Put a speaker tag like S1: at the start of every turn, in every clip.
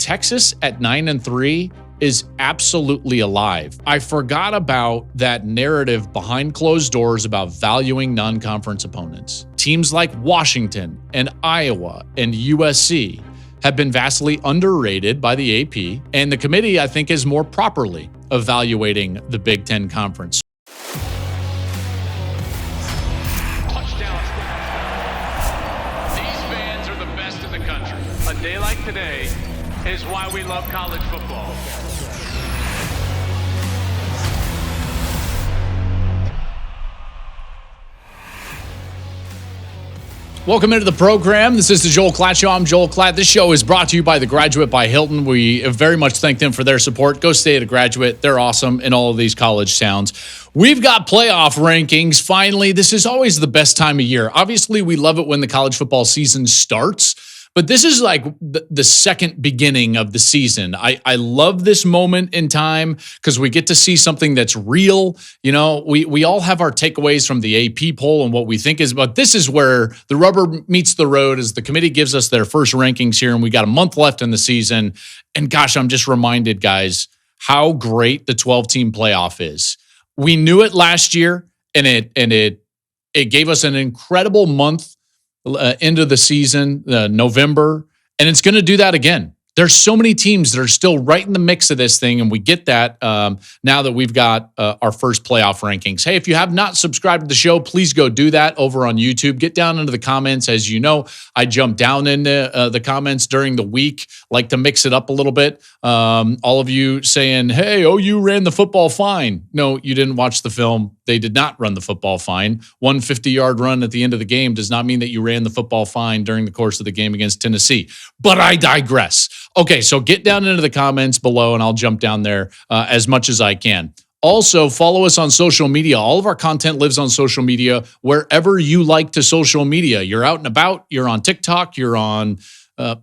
S1: Texas at 9-3 is absolutely alive. I forgot about that narrative behind closed doors about valuing non-conference opponents. Teams like Washington and Iowa and USC have been vastly underrated by the AP, and the committee, I think, is more properly evaluating the Big Ten Conference.
S2: Touchdown. These fans are the best in the country. A day like today is why we love college football.
S1: Welcome into the program. This is the Joel Klatt Show. I'm Joel Klatt. This show is brought to you by The Graduate by Hilton. We very much thank them for their support. Go stay at a Graduate. They're awesome in all of these college towns. We've got playoff rankings. Finally, this is always the best time of year. Obviously, we love it when the college football season starts, but this is like the second beginning of the season. I love this moment in time because we get to see something that's real. You know, we all have our takeaways from the AP poll and what we think is, but this is where the rubber meets the road as the committee gives us their first rankings here, and we got a month left in the season. And gosh, I'm just reminded, guys, how great the 12-team playoff is. We knew it last year, and it gave us an incredible month into the season, November, and it's going to do that again. There's so many teams that are still right in the mix of this thing, and we get that now that we've got our first playoff rankings. Hey, if you have not subscribed to the show, please go do that over on YouTube. Get down into the comments. As you know, I jump down into the comments during the week, like to mix it up a little bit. All of you saying, hey, OU ran the football fine. No, you didn't watch the film. They did not run the football fine. 150-yard run at the end of the game does not mean that you ran the football fine during the course of the game against Tennessee. But I digress. Okay, so get down into the comments below, and I'll jump down there as much as I can. Also, follow us on social media. All of our content lives on social media, wherever you like to social media. You're out and about. You're on TikTok. You're on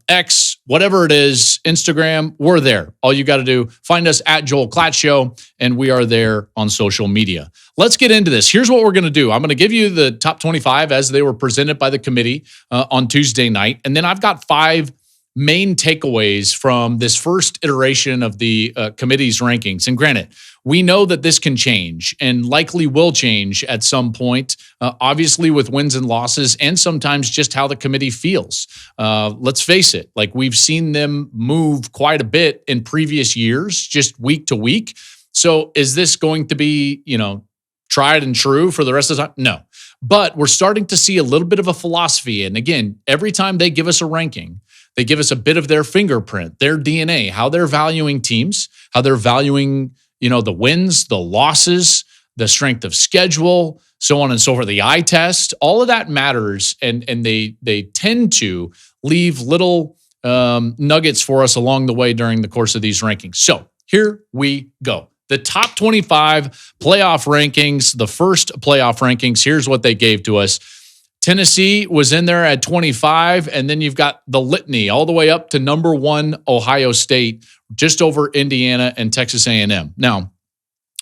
S1: X, whatever it is, Instagram, we're there. All you got to do, find us at Joel Klatt Show, and we are there on social media. Let's get into this. Here's what we're going to do. I'm going to give you the top 25 as they were presented by the committee on Tuesday night, and then I've got 5 main takeaways from this first iteration of the committee's rankings. And granted, we know that this can change and likely will change at some point, obviously with wins and losses, and sometimes just how the committee feels. Let's face it, like we've seen them move quite a bit in previous years, just week to week. So is this going to be, tried and true for the rest of the time? No. But we're starting to see a little bit of a philosophy. And again, every time they give us a ranking, they give us a bit of their fingerprint, their DNA, how they're valuing teams, how they're valuing, the wins, the losses, the strength of schedule, so on and so forth, the eye test. All of that matters, and they tend to leave little nuggets for us along the way during the course of these rankings. So here we go. The top 25 playoff rankings, the first playoff rankings, here's what they gave to us. Tennessee was in there at 25, and then you've got the litany all the way up to number 1, Ohio State, just over Indiana and Texas A&M. Now,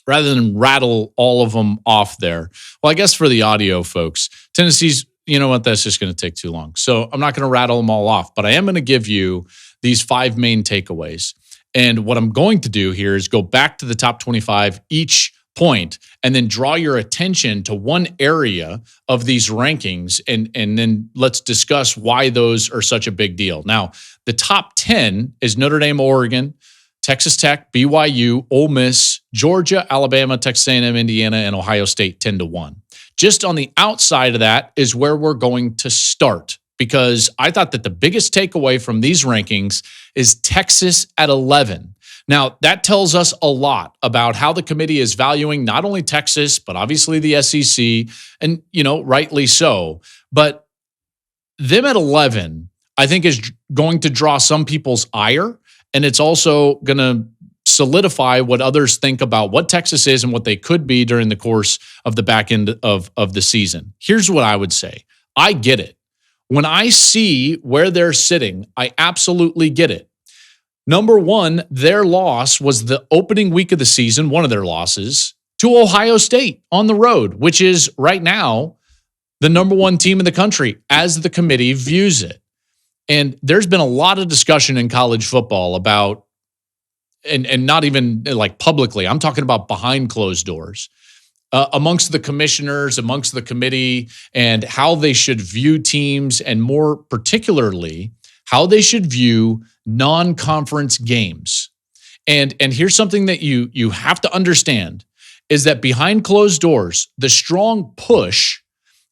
S1: rather than rattle all of them off there, well, I guess for the audio folks, Tennessee's, you know what, that's just going to take too long. So I'm not going to rattle them all off, but I am going to give you these 5 main takeaways. And what I'm going to do here is go back to the top 25 each point and then draw your attention to one area of these rankings, and then let's discuss why those are such a big deal. Now, the top 10 is Notre Dame, Oregon, Texas Tech, BYU, Ole Miss, Georgia, Alabama, Texas A&M, Indiana, and Ohio State 10-1. Just on the outside of that is where we're going to start, because I thought that the biggest takeaway from these rankings is Texas at 11. Now, that tells us a lot about how the committee is valuing not only Texas, but obviously the SEC, and, rightly so. But them at 11, I think, is going to draw some people's ire, and it's also going to solidify what others think about what Texas is and what they could be during the course of the back end of the season. Here's what I would say. I get it. When I see where they're sitting, I absolutely get it. Number 1, their loss was the opening week of the season, one of their losses, to Ohio State on the road, which is right now the number 1 team in the country as the committee views it. And there's been a lot of discussion in college football about, and not even like publicly, I'm talking about behind closed doors, amongst the commissioners, amongst the committee, and how they should view teams, and more particularly, how they should view non-conference games. And here's something that you have to understand is that behind closed doors, the strong push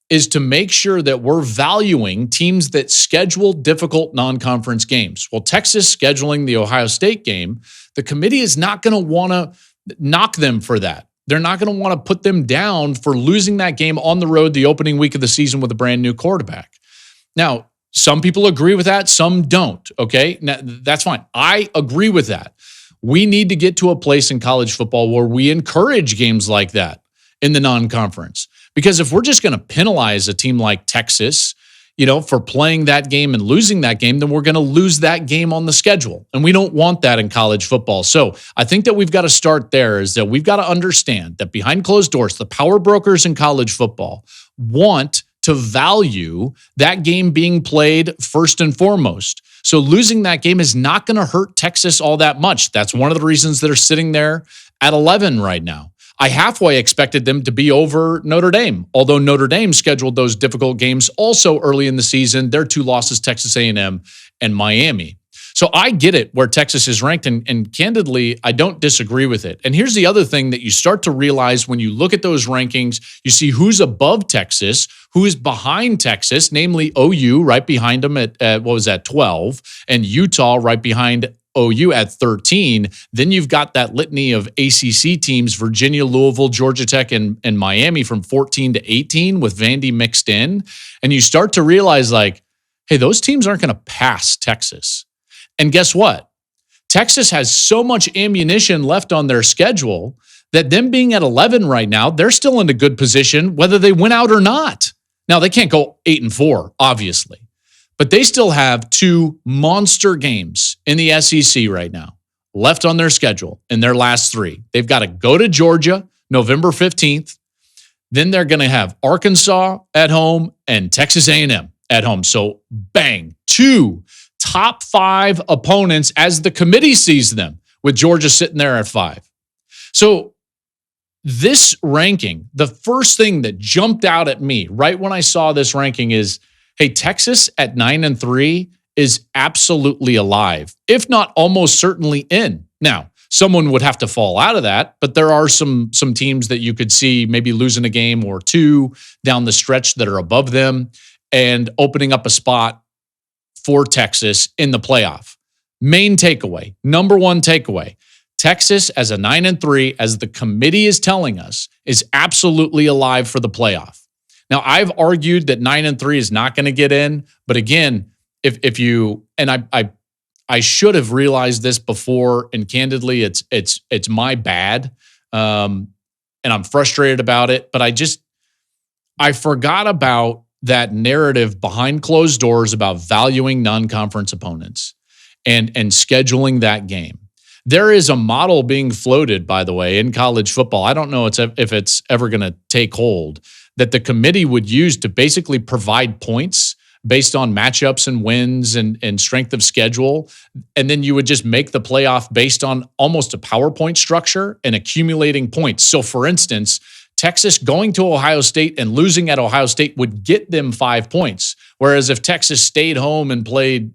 S1: is to make sure that we're valuing teams that schedule difficult non-conference games. Well, Texas scheduling the Ohio State game, the committee is not going to want to knock them for that. They're not going to want to put them down for losing that game on the road the opening week of the season with a brand new quarterback. Now, some people agree with that, some don't, okay? Now, that's fine. I agree with that. We need to get to a place in college football where we encourage games like that in the non-conference. Because if we're just going to penalize a team like Texas, for playing that game and losing that game, then we're going to lose that game on the schedule. And we don't want that in college football. So I think that we've got to start there, is that we've got to understand that behind closed doors, the power brokers in college football want to value that game being played first and foremost. So losing that game is not going to hurt Texas all that much. That's one of the reasons they're sitting there at 11 right now. I halfway expected them to be over Notre Dame, although Notre Dame scheduled those difficult games also early in the season. Their 2 losses, Texas A&M and Miami. So I get it where Texas is ranked, and candidly, I don't disagree with it. And here's the other thing that you start to realize when you look at those rankings, you see who's above Texas, who is behind Texas, namely OU right behind them at 12, and Utah right behind OU at 13. Then you've got that litany of ACC teams, Virginia, Louisville, Georgia Tech, and Miami from 14 to 18 with Vandy mixed in. And you start to realize hey, those teams aren't going to pass Texas. And guess what? Texas has so much ammunition left on their schedule that them being at 11 right now, they're still in a good position whether they win out or not. Now, they can't go 8-4, obviously. But they still have 2 monster games in the SEC right now left on their schedule in their last 3. They've got to go to Georgia November 15th. Then they're going to have Arkansas at home and Texas A&M at home. So bang, 2 top 5 opponents as the committee sees them, with Georgia sitting there at 5. So this ranking, the first thing that jumped out at me right when I saw this ranking is, hey, Texas at 9-3 is absolutely alive, if not almost certainly in. Now, someone would have to fall out of that, but there are some teams that you could see maybe losing a game or 2 down the stretch that are above them and opening up a spot for Texas in the playoff. Main takeaway, number 1 takeaway, Texas as a 9-3, as the committee is telling us, is absolutely alive for the playoff. Now, I've argued that 9-3 is not going to get in, but again, if you, and I should have realized this before, and candidly, it's my bad, and I'm frustrated about it. But I forgot about that narrative behind closed doors about valuing non-conference opponents and scheduling that game. There is a model being floated, by the way, in college football. I don't know if it's ever going to take hold, that the committee would use to basically provide points based on matchups and wins and strength of schedule. And then you would just make the playoff based on almost a PowerPoint structure and accumulating points. So for instance, Texas going to Ohio State and losing at Ohio State would get them 5 points. Whereas if Texas stayed home and played,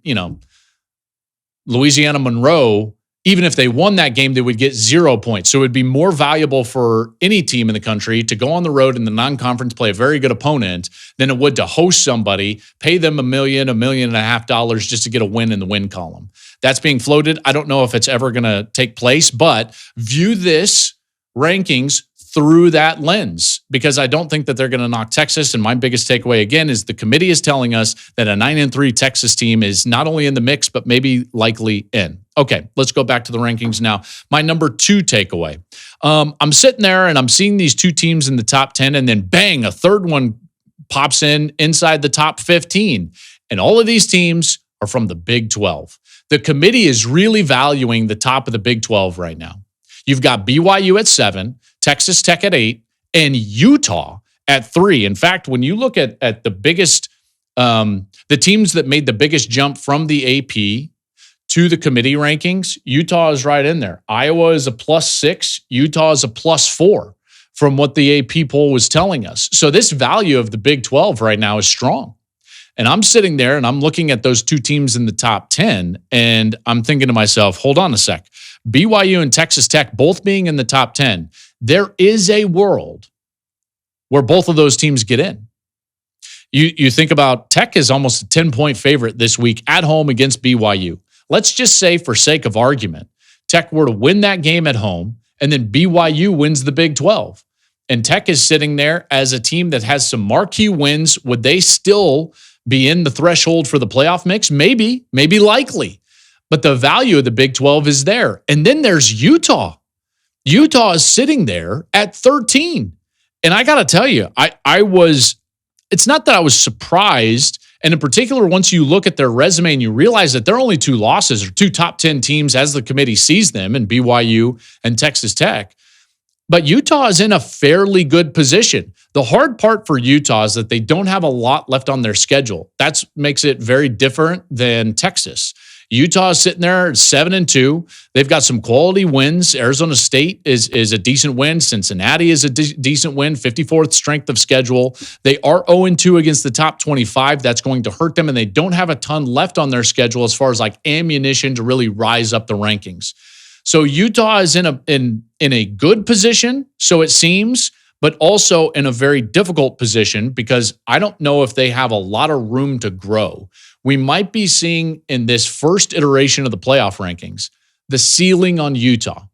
S1: Louisiana Monroe, even if they won that game, they would get 0 points. So it would be more valuable for any team in the country to go on the road in the non-conference, play a very good opponent, than it would to host somebody, pay them $1 million, $1.5 million just to get a win in the win column. That's being floated. I don't know if it's ever going to take place, but view this rankings through that lens, because I don't think that they're going to knock Texas. And my biggest takeaway, again, is the committee is telling us that a 9-3 Texas team is not only in the mix, but maybe likely in. Okay, let's go back to the rankings now. My number 2 takeaway. I'm sitting there and I'm seeing these 2 teams in the top 10, and then bang, a third one pops in inside the top 15. And all of these teams are from the Big 12. The committee is really valuing the top of the Big 12 right now. You've got BYU at 7, Texas Tech at 8, and Utah at 3. In fact, when you look at the biggest The teams that made the biggest jump from the AP to the committee rankings, Utah is right in there. Iowa is a +6. Utah is a +4 from what the AP poll was telling us. So this value of the Big 12 right now is strong. And I'm sitting there and I'm looking at those two teams in the top 10, and I'm thinking to myself, hold on a sec. BYU and Texas Tech both being in the top 10, there is a world where both of those teams get in. You think about Tech is almost a 10-point favorite this week at home against BYU. Let's just say, for sake of argument, Tech were to win that game at home, and then BYU wins the Big 12. And Tech is sitting there as a team that has some marquee wins. Would they still be in the threshold for the playoff mix? Maybe likely. But the value of the Big 12 is there. And then there's Utah. Utah is sitting there at 13. And I got to tell you, it's not that I was surprised. And in particular, once you look at their resume and you realize that their only two losses are two top 10 teams as the committee sees them in BYU and Texas Tech. But Utah is in a fairly good position. The hard part for Utah is that they don't have a lot left on their schedule. That makes it very different than Texas. Utah is sitting there at 7-2. They've got some quality wins. Arizona State is a decent win. Cincinnati is a decent win, 54th strength of schedule. They are 0-2 against the top 25. That's going to hurt them, and they don't have a ton left on their schedule as far as like ammunition to really rise up the rankings. So Utah is in a good position, so it seems, but also in a very difficult position because I don't know if they have a lot of room to grow. We might be seeing in this first iteration of the playoff rankings, the ceiling on Utah.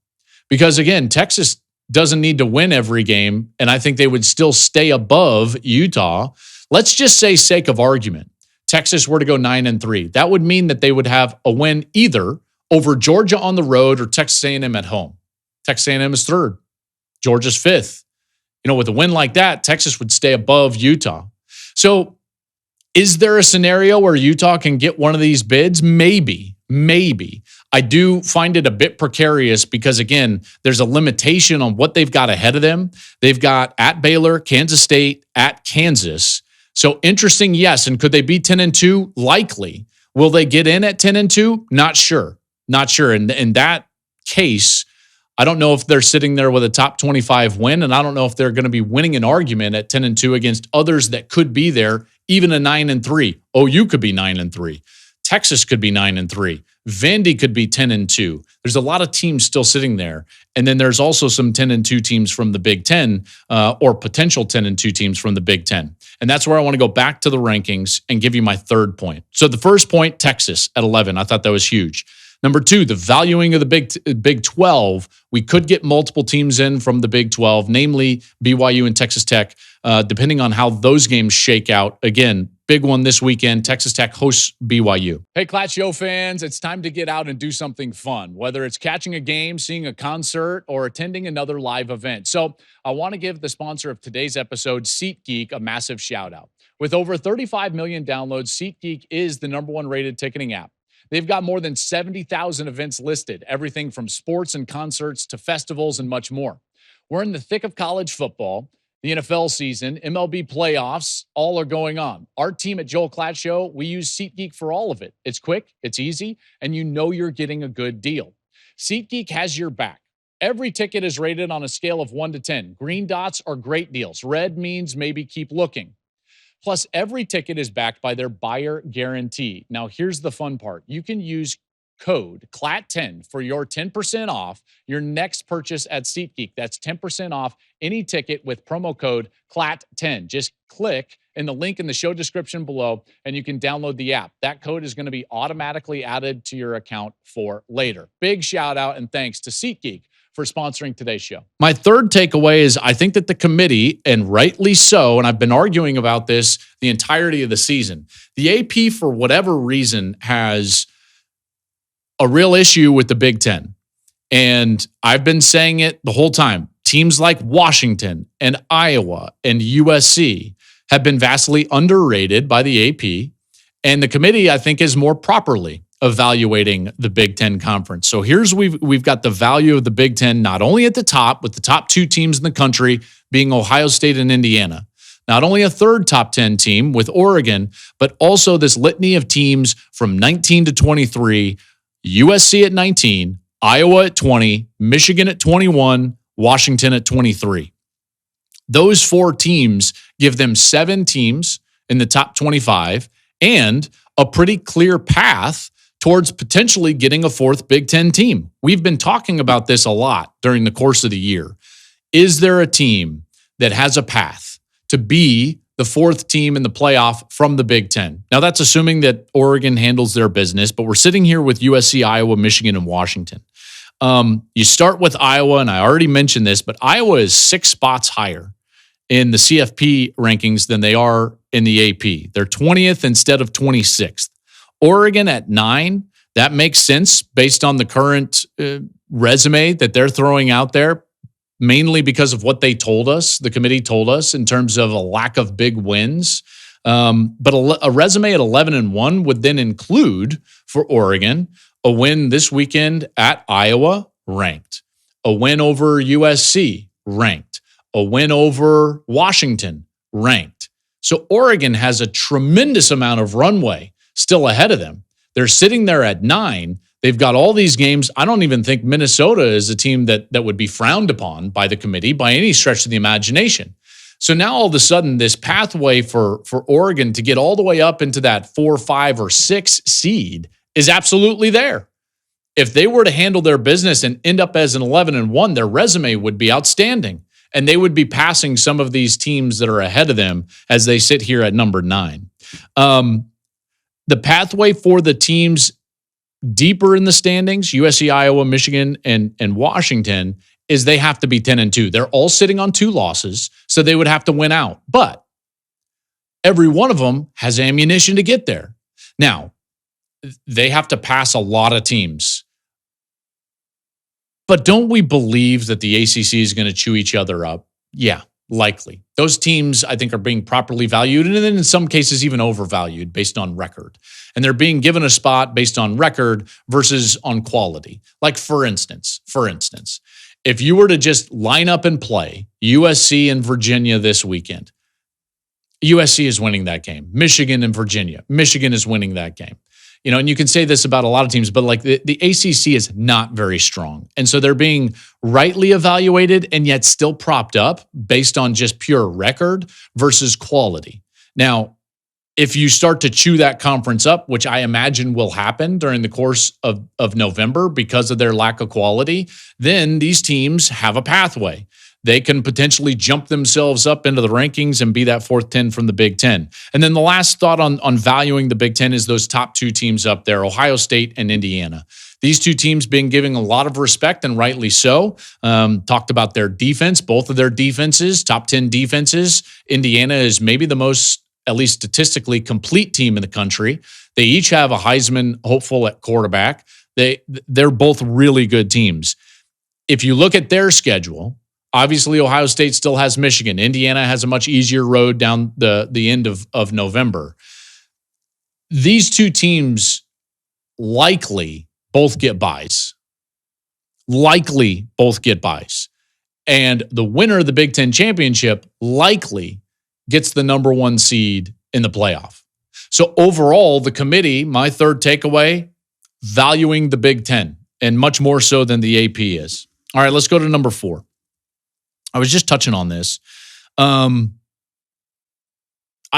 S1: Because again, Texas doesn't need to win every game, and I think they would still stay above Utah. Let's just say, sake of argument, Texas were to go 9-3. That would mean that they would have a win either over Georgia on the road or Texas A&M at home. Texas A&M is third. Georgia's fifth. With a win like that, Texas would stay above Utah. So is there a scenario where Utah can get one of these bids? Maybe. I do find it a bit precarious because, again, there's a limitation on what they've got ahead of them. They've got at Baylor, Kansas State, at Kansas. So interesting, yes. And could they be 10-2? Likely. Will they get in at 10-2? Not sure. And in that case, I don't know if they're sitting there with a top 25 win, and I don't know if they're going to be winning an argument at 10-2 against others that could be there, even a 9-3. OU could be 9-3. Texas could be 9-3. Vandy could be 10-2. There's a lot of teams still sitting there. And then there's also some 10-2 teams from the Big Ten or potential 10-2 teams from the Big Ten. And that's where I want to go back to the rankings and give you my third point. So the first point, Texas at 11. I thought that was huge. Number two, the valuing of the Big 12. We could get multiple teams in from the Big 12, namely BYU and Texas Tech, depending on how those games shake out. Again, big one this weekend. Texas Tech hosts BYU. Hey, Klatt Show fans, it's time to get out and do something fun, whether it's catching a game, seeing a concert, or attending another live event. So I want to give the sponsor of today's episode, SeatGeek, a massive shout out. With over 35 million downloads, SeatGeek is the #1 rated ticketing app. They've got more than 70,000 events listed, everything from sports and concerts to festivals and much more. We're in the thick of college football, the NFL season, MLB playoffs, all are going on. Our team at Joel Klatt Show, we use SeatGeek for all of it. It's quick, it's easy, and you know you're getting a good deal. SeatGeek has your back. Every ticket is rated on a scale of 1 to 10. Green dots are great deals. Red means maybe keep looking. Plus, every ticket is backed by their buyer guarantee. Now, here's the fun part. You can use code CLAT10 for your 10% off your next purchase at SeatGeek. That's 10% off any ticket with promo code CLAT10. Just click in the link in the show description below, and you can download the app. That code is going to be automatically added to your account for later. Big shout out and thanks to SeatGeek for sponsoring today's show. My third takeaway is I think that the committee, and rightly so, and I've been arguing about this the entirety of the season, the AP, for whatever reason, has a real issue with the Big Ten. And I've been saying it the whole time. Teams like Washington and Iowa and USC have been vastly underrated by the AP. And the committee, I think, is more properly evaluating the Big Ten Conference. So here's we've got the value of the Big Ten not only at the top, with the top two teams in the country being Ohio State and Indiana. Not only a third top 10 team with Oregon, but also this litany of teams from 19 to 23, USC at 19, Iowa at 20, Michigan at 21, Washington at 23. Those 4 teams give them 7 teams in the top 25 and a pretty clear path towards potentially getting a 4th Big Ten team. We've been talking about this a lot during the course of the year. Is there a team that has a path to be the 4th team in the playoff from the Big Ten? Now, that's assuming that Oregon handles their business, but we're sitting here with USC, Iowa, Michigan, and Washington. You start with Iowa, and I already mentioned this, but Iowa is 6 spots higher in the CFP rankings than they are in the AP. They're 20th instead of 26th. Oregon at 9, that makes sense based on the current resume that they're throwing out there, mainly because of what they told us, the committee told us, in terms of a lack of big wins. But a resume at 11-1 would then include, for Oregon, a win this weekend at Iowa, ranked. A win over USC, ranked. A win over Washington, ranked. So Oregon has a tremendous amount of runway still ahead of them. They're sitting there at 9. They've got all these games. I don't even think Minnesota is a team that would be frowned upon by the committee by any stretch of the imagination. So now all of a sudden, this pathway for Oregon to get all the way up into that 4, 5, or 6 seed is absolutely there. If they were to handle their business and end up as an 11-1, their resume would be outstanding. And they would be passing some of these teams that are ahead of them as they sit here at number 9. The pathway for the teams deeper in the standings, USC, Iowa, Michigan, and Washington, is they have to be 10-2. They're all sitting on 2 losses, so they would have to win out. But every one of them has ammunition to get there. Now, they have to pass a lot of teams. But don't we believe that the ACC is going to chew each other up? Yeah, likely. Those teams, I think, are being properly valued, and then in some cases even overvalued based on record. And they're being given a spot based on record versus on quality. Like, for instance, if you were to just line up and play USC and Virginia this weekend, USC is winning that game. Michigan and Virginia, Michigan is winning that game. You know, and you can say this about a lot of teams, but like the ACC is not very strong. And so they're being rightly evaluated and yet still propped up based on just pure record versus quality. Now, if you start to chew that conference up, which I imagine will happen during the course of November because of their lack of quality, then these teams have a pathway. They can potentially jump themselves up into the rankings and be that 4th 10 from the Big Ten. And then the last thought on valuing the Big Ten is those top 2 teams up there, Ohio State and Indiana. These 2 teams being given a lot of respect, and rightly so. Talked about their defense, both of their defenses, top 10 defenses. Indiana is maybe the most, at least statistically, complete team in the country. They each have a Heisman hopeful at quarterback. They're both really good teams. If you look at their schedule, obviously, Ohio State still has Michigan. Indiana has a much easier road down the end of November. These 2 teams likely both get buys. And the winner of the Big Ten championship likely gets the number 1 seed in the playoff. So overall, the committee, my third takeaway, valuing the Big Ten, and much more so than the AP is. All right, let's go to number 4. I was just touching on this. I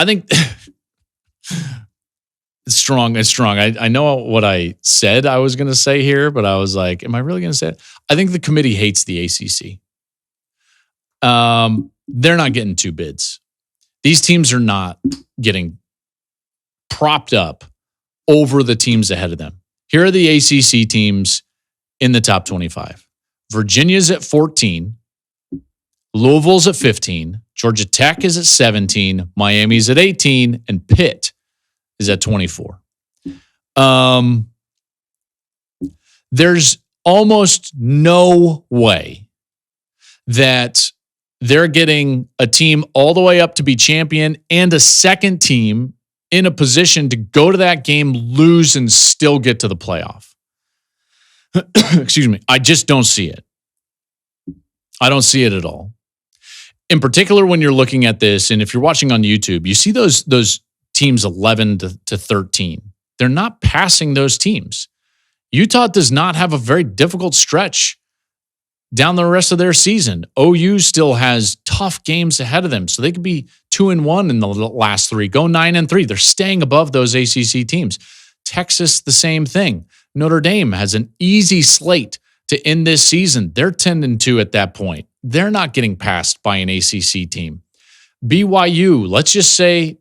S1: think it's strong. I know what I said I was going to say here, but I was like, am I really going to say it? I think the committee hates the ACC. They're not getting 2 bids. These teams are not getting propped up over the teams ahead of them. Here are the ACC teams in the top 25. Virginia's at 14. Louisville's at 15, Georgia Tech is at 17, Miami's at 18, and Pitt is at 24. There's almost no way that they're getting a team all the way up to be champion and a second team in a position to go to that game, lose, and still get to the playoff. Excuse me. I just don't see it. I don't see it at all. in particular, when you're looking at this, and if you're watching on YouTube, you see those teams 11 to 13. They're not passing those teams. Utah does not have a very difficult stretch down the rest of their season. OU still has tough games ahead of them, so they could be 2-1 in the last 3, go 9-3. They're staying above those ACC teams. Texas, the same thing. Notre Dame has an easy slate to end this season. They're 10-2 at that point. They're not getting passed by an ACC team. BYU, let's just say,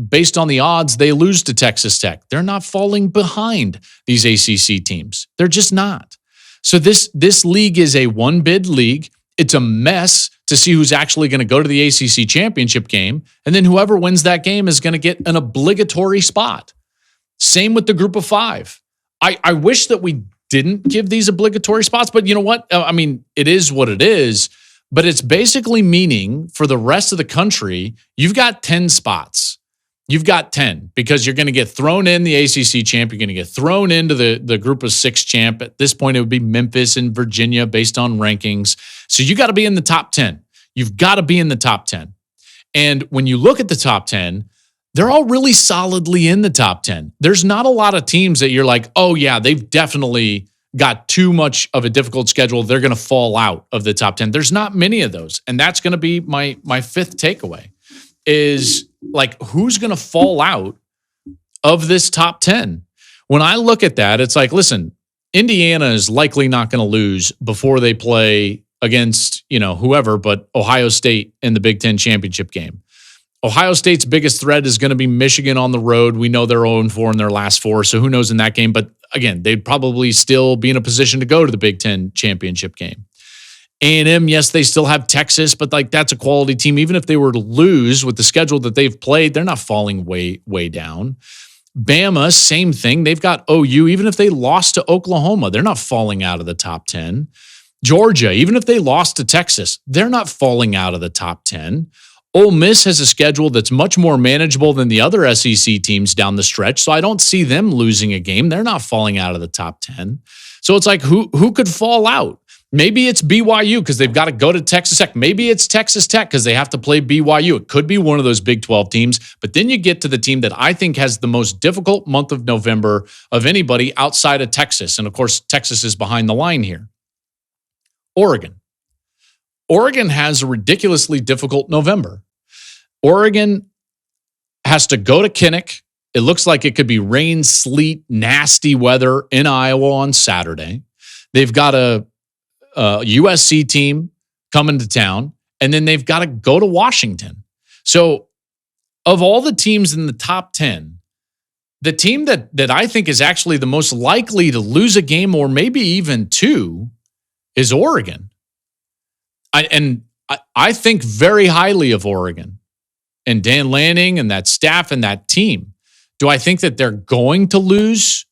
S1: based on the odds, they lose to Texas Tech. They're not falling behind these ACC teams. They're just not. So this league is a one-bid league. It's a mess to see who's actually going to go to the ACC championship game. And then whoever wins that game is going to get an obligatory spot. Same with the group of 5. I wish that we didn't give these obligatory spots, but you know what? I mean, it is what it is, but it's basically meaning for the rest of the country, you've got 10 spots. You've got 10 because you're going to get thrown in the ACC champ. You're going to get thrown into the group of 6 champ. At this point, it would be Memphis and Virginia based on rankings. So you got to be in the top 10. You've got to be in the top 10. And when you look at the top 10, they're all really solidly in the top 10. There's not a lot of teams that you're like, oh yeah, they've definitely got too much of a difficult schedule. They're going to fall out of the top 10. There's not many of those. And that's going to be my 5th takeaway is like, who's going to fall out of this top 10? When I look at that, it's like, listen, Indiana is likely not going to lose before they play against, whoever, but Ohio State in the Big Ten championship game. Ohio State's biggest threat is going to be Michigan on the road. We know they're 0-4 in their last 4, so who knows in that game. But again, they'd probably still be in a position to go to the Big Ten championship game. A&M, yes, they still have Texas, but like that's a quality team. Even if they were to lose with the schedule that they've played, they're not falling way down. Bama, same thing. They've got OU. Even if they lost to Oklahoma, they're not falling out of the top 10. Georgia, even if they lost to Texas, they're not falling out of the top 10. Ole Miss has a schedule that's much more manageable than the other SEC teams down the stretch, so I don't see them losing a game. They're not falling out of the top 10. So it's like, who could fall out? Maybe it's BYU because they've got to go to Texas Tech. Maybe it's Texas Tech because they have to play BYU. It could be one of those Big 12 teams. But then you get to the team that I think has the most difficult month of November of anybody outside of Texas. And of course, Texas is behind the line here. Oregon. Oregon has a ridiculously difficult November. Oregon has to go to Kinnick. It looks like it could be rain, sleet, nasty weather in Iowa on Saturday. They've got a USC team coming to town, and then they've got to go to Washington. So of all the teams in the top 10, the team that I think is actually the most likely to lose a game or maybe even 2 is Oregon. I think very highly of Oregon and Dan Lanning and that staff and that team. Do I think that they're going to lose?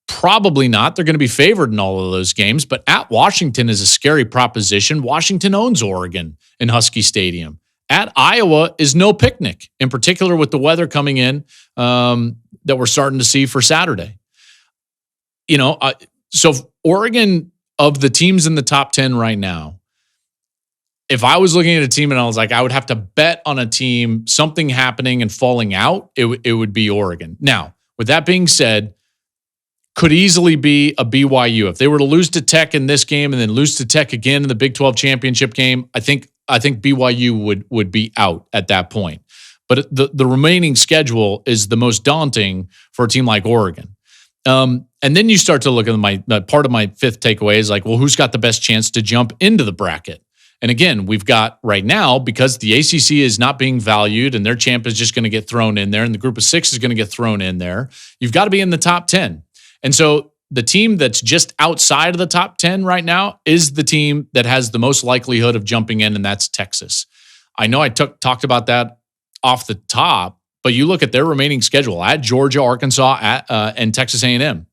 S1: Probably not. They're going to be favored in all of those games, but at Washington is a scary proposition. Washington owns Oregon in Husky Stadium. At Iowa is no picnic, in particular with the weather coming in that we're starting to see for Saturday. So Oregon, of the teams in the top 10 right now, if I was looking at a team and I was like, I would have to bet on a team, something happening and falling out, it would be Oregon. Now, with that being said, could easily be a BYU. If they were to lose to Tech in this game and then lose to Tech again in the Big 12 championship game, I think BYU would be out at that point. But the remaining schedule is the most daunting for a team like Oregon. And then you start to look at part of my 5th takeaway is like, well, who's got the best chance to jump into the bracket? And again, we've got right now, because the ACC is not being valued and their champ is just going to get thrown in there and the group of 6 is going to get thrown in there, you've got to be in the top 10. And so the team that's just outside of the top 10 right now is the team that has the most likelihood of jumping in, and that's Texas. I know I talked about that off the top, but you look at their remaining schedule at Georgia, Arkansas, and Texas A&M.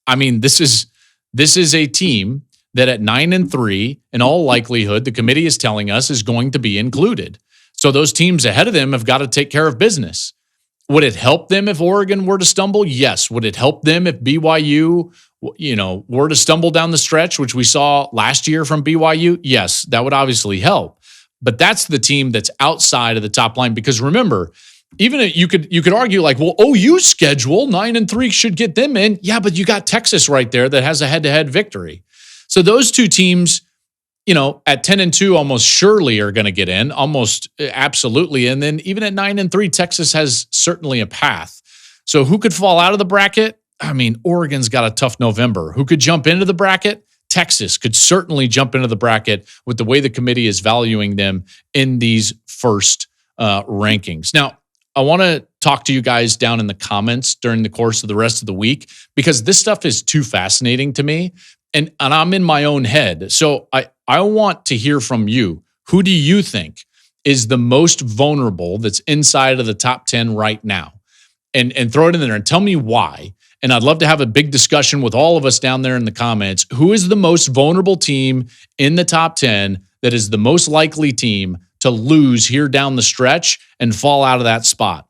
S1: I mean, this is a team that at 9-3, in all likelihood, the committee is telling us is going to be included. So those teams ahead of them have got to take care of business. Would it help them if Oregon were to stumble? Yes. Would it help them if BYU, were to stumble down the stretch, which we saw last year from BYU? Yes, that would obviously help. But that's the team that's outside of the top line, because remember, even if you could argue like, well, OU's schedule 9-3 should get them in. Yeah, but you got Texas right there that has a head-to-head victory. So those two teams, at 10-2, almost surely are going to get in, almost absolutely. And then even at 9-3, Texas has certainly a path. So who could fall out of the bracket? I mean, Oregon's got a tough November. Who could jump into the bracket? Texas could certainly jump into the bracket with the way the committee is valuing them in these first rankings. Now, I want to talk to you guys down in the comments during the course of the rest of the week, because this stuff is too fascinating to me, and I'm in my own head. So I want to hear from you. Who do you think is the most vulnerable that's inside of the top 10 right now? And throw it in there and tell me why. And I'd love to have a big discussion with all of us down there in the comments. Who is the most vulnerable team in the top 10 that is the most likely team to lose here down the stretch and fall out of that spot?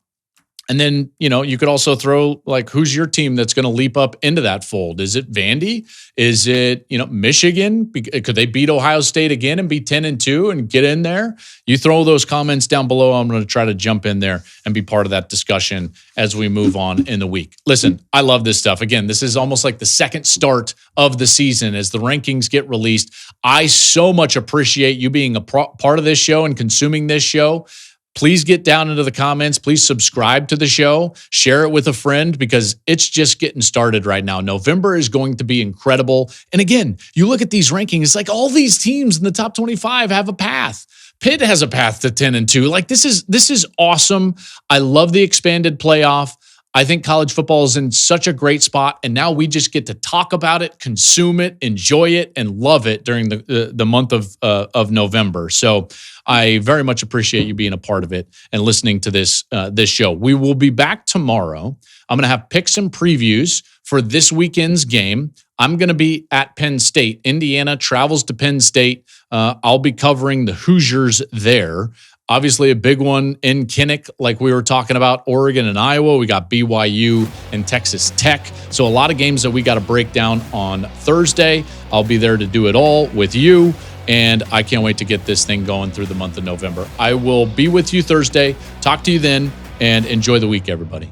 S1: And then, you could also throw, like, who's your team that's going to leap up into that fold? Is it Vandy? Is it, Michigan? Could they beat Ohio State again and be 10-2 and get in there? You throw those comments down below. I'm going to try to jump in there and be part of that discussion as we move on in the week. Listen, I love this stuff. Again, this is almost like the second start of the season as the rankings get released. I so much appreciate you being a part of this show and consuming this show. Please get down into the comments. Please subscribe to the show. Share it with a friend, because it's just getting started right now. November is going to be incredible. And again, you look at these rankings, it's like all these teams in the top 25 have a path. Pitt has a path to 10-2. Like, this is awesome. I love the expanded playoff. I think college football is in such a great spot, and now we just get to talk about it, consume it, enjoy it, and love it during the month of November. So I very much appreciate you being a part of it and listening to this show. We will be back tomorrow. I'm going to have picks and previews for this weekend's game. I'm going to be at Penn State. Indiana travels to Penn State. I'll be covering the Hoosiers there. Obviously, a big one in Kinnick, like we were talking about, Oregon and Iowa. We got BYU and Texas Tech. So a lot of games that we got to break down on Thursday. I'll be there to do it all with you, and I can't wait to get this thing going through the month of November. I will be with you Thursday. Talk to you then, and enjoy the week, everybody.